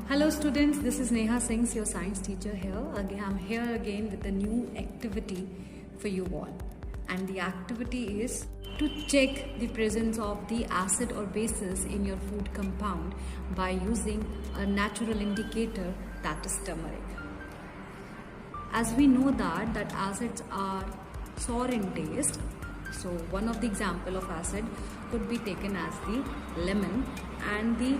Hello students, this is Neha Singh, your science teacher here. Again, I'm here again with a new activity for you all. And the activity is to check the presence of the acid or bases in your food compound by using a natural indicator, that is turmeric. As we know that acids are sour in taste, so one of the example of acid could be taken as the lemon, and the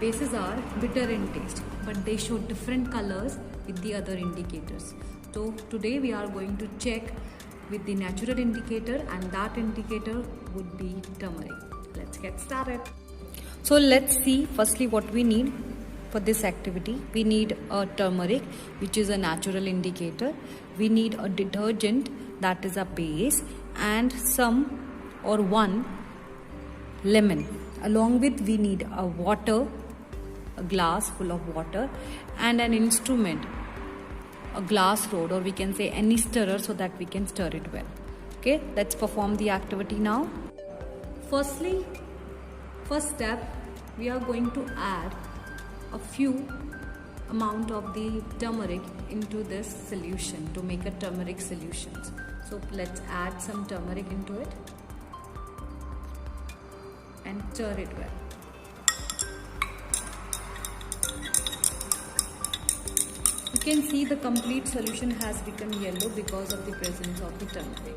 bases are bitter in taste, but they show different colors with the other indicators. So today we are going to check with the natural indicator, and that indicator would be turmeric. Let's get started. So let's see firstly what we need for this activity. We need a turmeric, which is a natural indicator. We need a detergent, that is a base, and one lemon. Along with, we need a water, a glass full of water, and an instrument, a glass rod, or we can say any stirrer, so that we can stir it well. Okay, let's perform the activity now. First step, we are going to add a few amount of the turmeric into this solution to make a turmeric solution. So let's add some turmeric into it and stir it well. You can see the complete solution has become yellow because of the presence of the turmeric.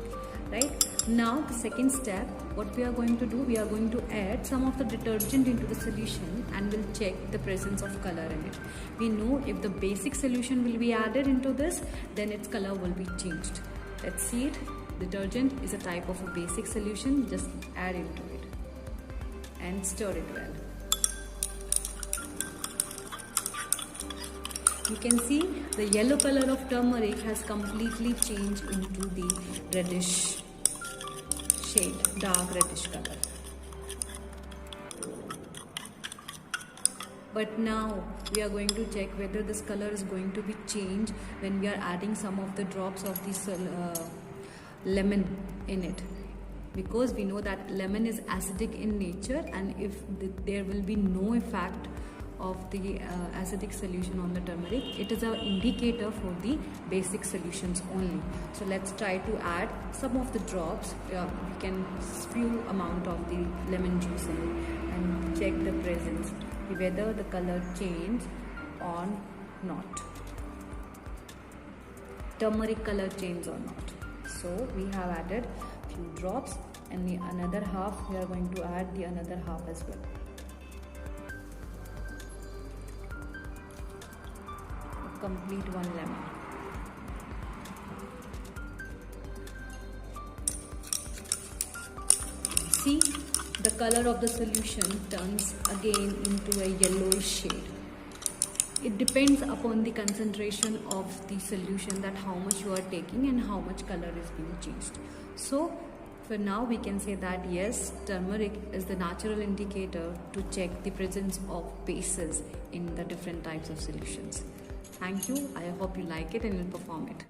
Right? Now the second step, what we are going to do, we are going to add some of the detergent into the solution and we'll check the presence of color in it. We know if the basic solution will be added into this, then its color will be changed. Let's see it. Detergent is a type of a basic solution. Just add into it and stir it well. You can see the yellow color of turmeric has completely changed into the reddish shade, dark reddish color. But now we are going to check whether this color is going to be changed when we are adding some of the drops of this lemon in it. Because we know that lemon is acidic in nature, and if there will be no effect of the acidic solution on the turmeric, it is an indicator for the basic solutions only. So let's try to add some of the drops. We can few amount of the lemon juice in it and check the presence, whether the color change or not. Turmeric color change or not. So we have added few drops, and the another half we are going to add the another half as well. Complete one lemon. See, the color of the solution turns again into a yellowish shade. It depends upon the concentration of the solution, that how much you are taking and how much color is being changed. So for now we can say that yes, turmeric is the natural indicator to check the presence of bases in the different types of solutions. Thank you. I hope you like it and will perform it.